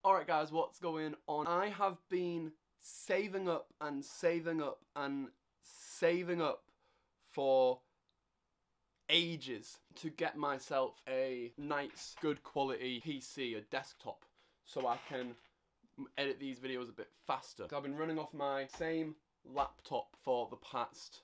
Alright guys, what's going on? I have been saving up and saving up and saving up for ages to get myself a nice, good quality PC, a desktop, so I can edit these videos a bit faster. So I've been running off my same laptop for the past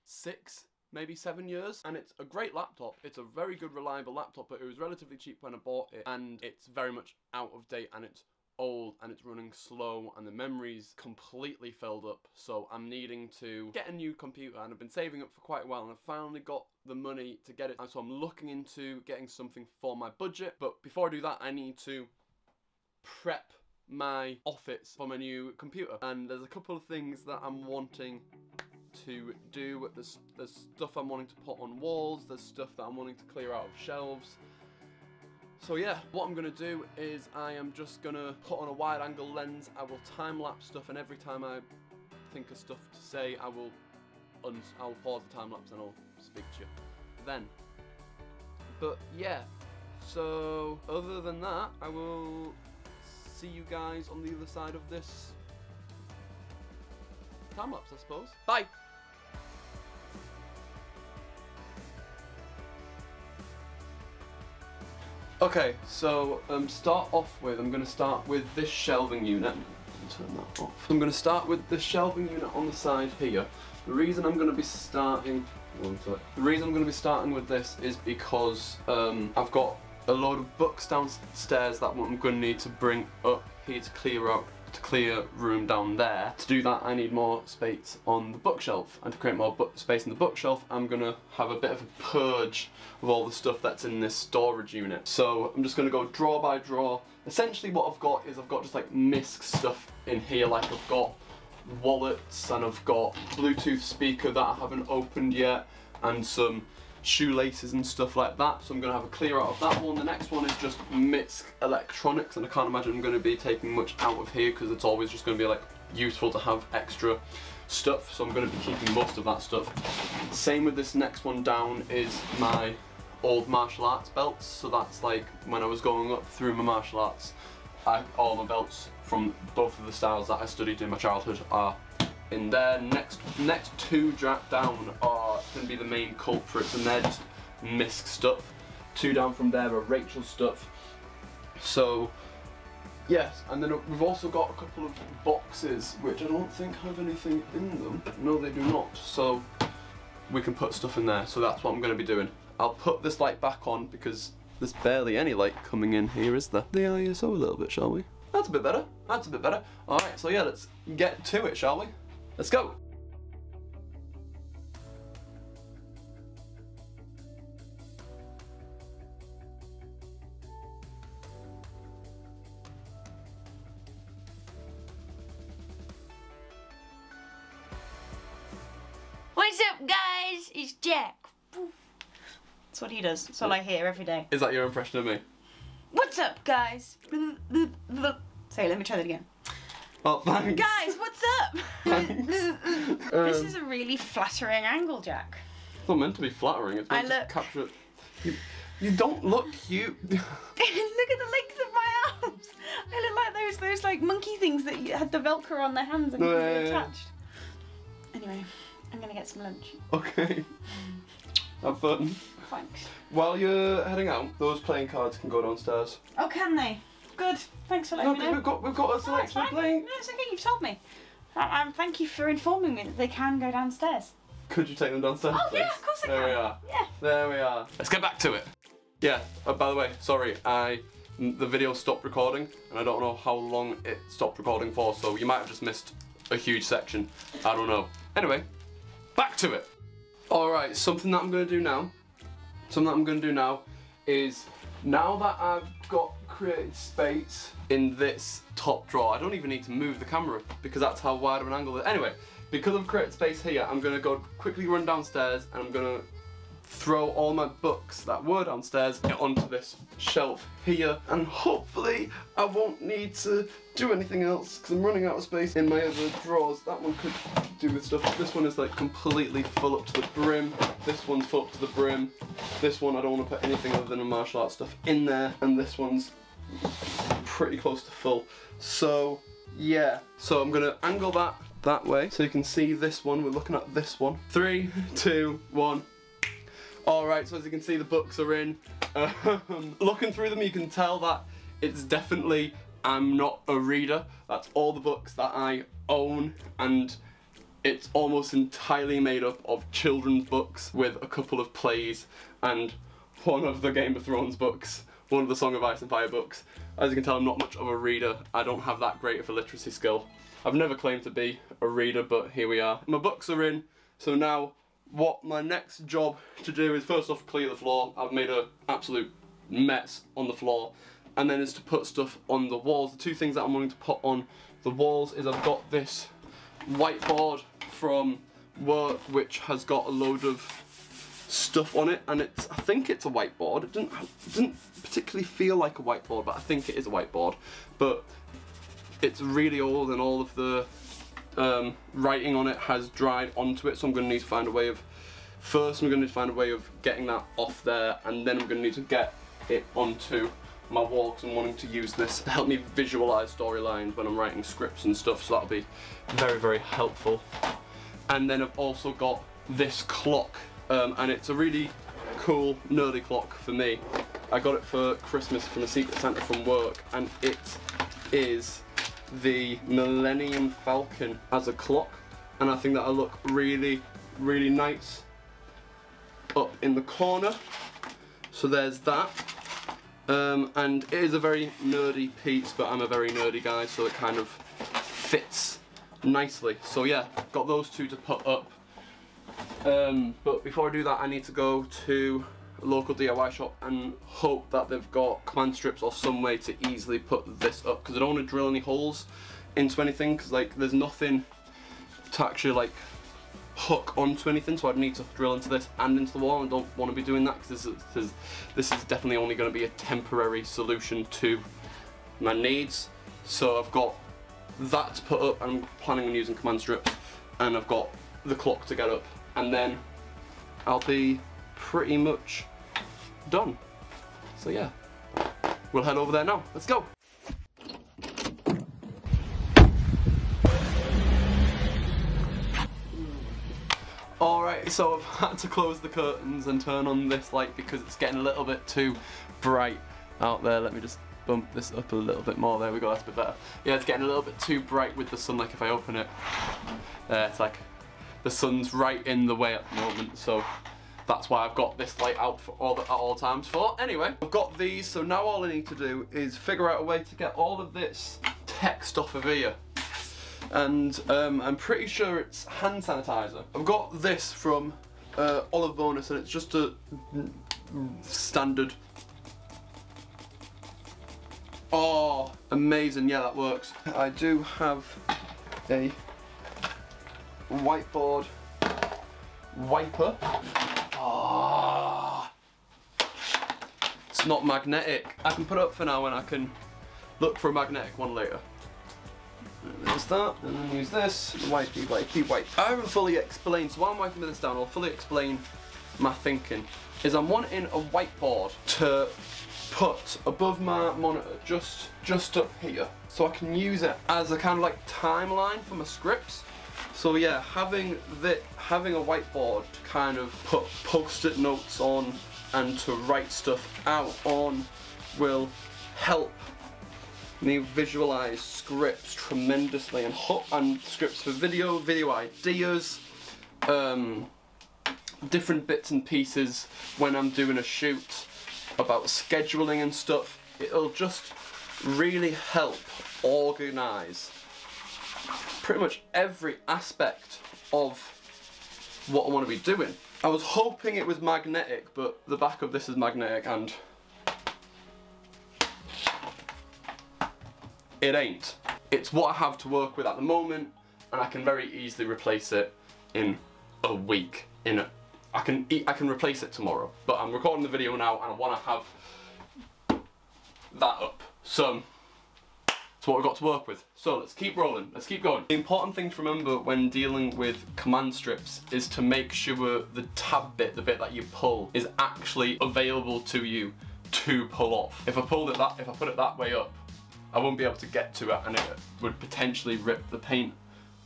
6, maybe 7 years, and it's a great laptop. It's a very good, reliable laptop, but it was relatively cheap when I bought it, and it's very much out of date, and it's old, and it's running slow, and the memory's completely filled up, so I'm needing to get a new computer, and I've been saving up for quite a while, and I've finally got the money to get it, and so I'm looking into getting something for my budget. But before I do that, I need to prep my office for my new computer, and there's a couple of things that I'm wanting to do. There's stuff I'm wanting to put on walls, there's stuff that I'm wanting to clear out of shelves. So yeah, what I'm going to do is I am just going to put on a wide angle lens, I will time lapse stuff, and every time I think of stuff to say, I will pause the time lapse and I'll speak to you then. But yeah, so other than that, I will see you guys on the other side of this time lapse, I suppose. Bye! Okay, so start off with, I'm going to start with this shelving unit. Turn that off. I'm going to start with the shelving unit on the side here. The reason I'm going to be starting with this is because I've got a load of books downstairs that I'm going to need to bring up here to clear room down there. To do that, I need more space on the bookshelf, and to create more space in the bookshelf, I'm gonna have a bit of a purge of all the stuff that's in this storage unit. So I'm just gonna go drawer by drawer. Essentially what I've got is I've got just like misc stuff in here, like I've got wallets, and I've got Bluetooth speaker that I haven't opened yet, and some shoelaces and stuff like that. So I'm going to have a clear out of that one. The next one is just misc electronics, and I can't imagine I'm going to be taking much out of here because it's always just going to be like useful to have extra stuff, so I'm going to be keeping most of that stuff. Same with this next one down is my old martial arts belts, so that's like when I was going up through my martial arts, all my belts from both of the styles that I studied in my childhood are in there. Next two down are going to be the main culprits, and they're just misc stuff. 2 down from there are Rachel's stuff. So yes, and then we've also got a couple of boxes which I don't think have anything in them. No, they do not. So we can put stuff in there. So that's what I'm going to be doing. I'll put this light back on because there's barely any light coming in here, is there? The ISO a little bit, shall we? That's a bit better. That's a bit better. Alright, so yeah, let's get to it, shall we? Let's go! What's up, guys? It's Jack. That's what he does. That's all I hear every day. Is that your impression of me? What's up, guys? Sorry, let me try that again. Oh, thanks. Guys, what's up? This is a really flattering angle, Jack. It's not meant to be flattering, it's meant to capture it. You don't look cute. Look at the length of my arms. I look like those like monkey things that had the Velcro on their hands and attached. Anyway, I'm gonna get some lunch. Okay. Have fun. Thanks. While you're heading out, those playing cards can go downstairs. Oh, can they? Good. Thanks for letting me know. We've got a selection of playing. No, it's okay. You've told me. Thank you for informing me that they can go downstairs. Could you take them downstairs, Oh please? yeah, of course I can. There we are. Yeah. There we are. Let's get back to it. Yeah. By the way, sorry. The video stopped recording, and I don't know how long it stopped recording for. So you might have just missed a huge section. I don't know. Anyway, back to it. All right. Something that I'm going to do now. Is now that I've got created space in this top drawer, I don't even need to move the camera because that's how wide of an angle it is. Anyway, because I've created space here, I'm going to go quickly run downstairs, and I'm going to throw all my books that were downstairs onto this shelf here, and hopefully I won't need to do anything else because I'm running out of space in my other drawers. That one could do with stuff. This one is like completely full up to the brim. This one's full up to the brim. This one I don't want to put anything other than a martial arts stuff in there, and this one's pretty close to full. So yeah, so I'm gonna angle that way so you can see this one. We're looking at this one. 3, 2, 1. Alright, so as you can see the books are in. Looking through them you can tell that it's definitely, I'm not a reader. That's all the books that I own, and it's almost entirely made up of children's books with a couple of plays and one of the Game of Thrones books, one of the Song of Ice and Fire books. As you can tell, I'm not much of a reader. I don't have that great of a literacy skill. I've never claimed to be a reader, but here we are. My books are in, so now what my next job to do is first off clear the floor. I've made an absolute mess on the floor, and then is to put stuff on the walls. The two things that I'm wanting to put on the walls is I've got this whiteboard from work which has got a load of stuff on it, and I think it's a whiteboard. It didn't particularly feel like a whiteboard, but I think it is a whiteboard. But it's really old and all of the writing on it has dried onto it, so I'm going to need to find a way of, first I'm going to need to find a way of getting that off there, and then I'm going to need to get it onto my wall because I'm wanting to use this to help me visualise storylines when I'm writing scripts and stuff, so that'll be very, very helpful. And then I've also got this clock, and it's a really cool nerdy clock for me. I got it for Christmas from a Secret Santa from work, and it is the Millennium Falcon as a clock, and I think that'll look really, really nice up in the corner. So there's that. And it is a very nerdy piece, but I'm a very nerdy guy, so it kind of fits nicely. So yeah, got those two to put up. But before I do that, I need to go to a local DIY shop and hope that they've got command strips or some way to easily put this up, because I don't want to drill any holes into anything, because like there's nothing to actually like hook onto anything, so I'd need to drill into this and into the wall, and I don't want to be doing that because this is definitely only going to be a temporary solution to my needs. So I've got that to put up, and I'm planning on using command strips, and I've got the clock to get up, and then I'll be pretty much done. So yeah, we'll head over there now. Let's go. Alright, so I've had to close the curtains and turn on this light because it's getting a little bit too bright out there. Let me just bump this up a little bit more. There we go, that's a bit better. Yeah, it's getting a little bit too bright with the sun. Like if I open it, it's like the sun's right in the way at the moment, so that's why I've got this light out for at all times for. Anyway, I've got these, so now all I need to do is figure out a way to get all of this text off of here. And I'm pretty sure it's hand sanitizer. I've got this from Olive Bonus, and it's just a standard. Oh, amazing, yeah, that works. I do have a whiteboard wiper. Oh, it's not magnetic. I can put it up for now and I can look for a magnetic one later. There's that, and then use this, wipey, wipe. I haven't fully explained, so while I'm wiping this down, I'll fully explain my thinking. Is I'm wanting a whiteboard to put above my monitor, just up here, so I can use it as a kind of like timeline for my scripts. So yeah, having a whiteboard to kind of put post-it notes on and to write stuff out on will help me visualize scripts tremendously, and scripts for video ideas, different bits and pieces when I'm doing a shoot, about scheduling and stuff. It'll just really help organize pretty much every aspect of what I want to be doing. I was hoping it was magnetic, but the back of this is magnetic and it ain't. It's what I have to work with at the moment, and I can very easily replace it in a week. I can replace it tomorrow, but I'm recording the video now and I want to have that up. So it's what we've got to work with. So let's keep rolling, let's keep going. The important thing to remember when dealing with command strips is to make sure the tab bit, the bit that you pull, is actually available to you to pull off. If I put it that way up, I won't be able to get to it, and it would potentially rip the paint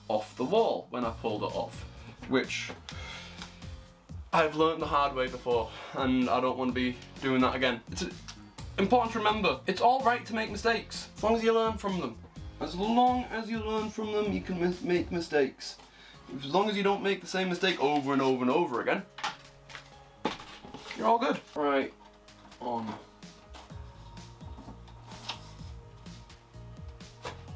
off the wall when I pulled it off, which I've learned the hard way before, and I don't want to be doing that again. It's important to remember, it's alright to make mistakes, as long as you learn from them. As long as you learn from them, you can make mistakes. As long as you don't make the same mistake over and over and over again, you're all good. Right on.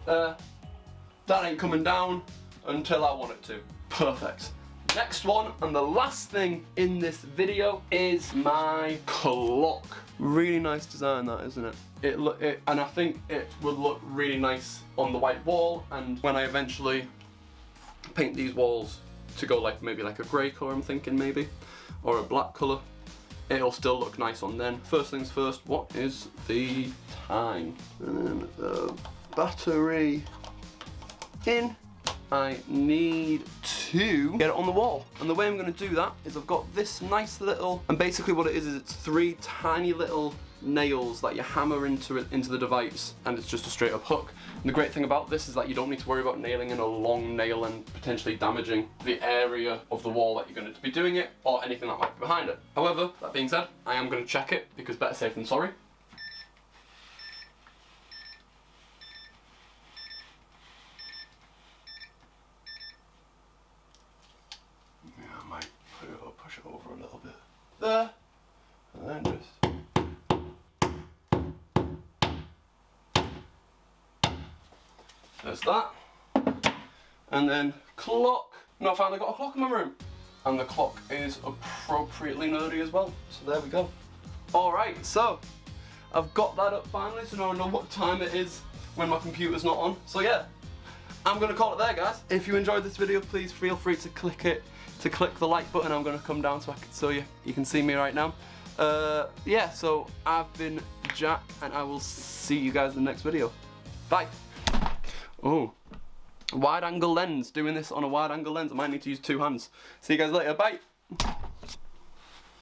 That ain't coming down until I want it to. Perfect. Next one, and the last thing in this video, is my clock. Really nice design, that, isn't it? And I think it would look really nice on the white wall, and when I eventually paint these walls to go like maybe like a grey colour, I'm thinking maybe, or a black colour, it'll still look nice on then. First things first, what is the time? And then the battery in. I need to get it on the wall, and the way I'm going to do that is I've got this nice little, and basically what it is it's 3 tiny little nails that you hammer into the device, and it's just a straight up hook. And the great thing about this is that you don't need to worry about nailing in a long nail and potentially damaging the area of the wall that you're going to be doing it, or anything that might be behind it. However, that being said, I am going to check it, because better safe than sorry. Push it over a little bit there, and then just there's that, and then clock. Now I finally got a clock in my room, and the clock is appropriately nerdy as well, so there we go. Alright, so I've got that up finally, so now I know what time it is when my computer's not on. So yeah, I'm gonna call it there, guys. If you enjoyed this video, please feel free to click the like button. I'm going to come down so you can see me right now. Yeah, so I've been Jack, and I will see you guys in the next video. Bye. Oh, wide angle lens. Doing this on a wide angle lens. I might need to use 2 hands. See you guys later. Bye.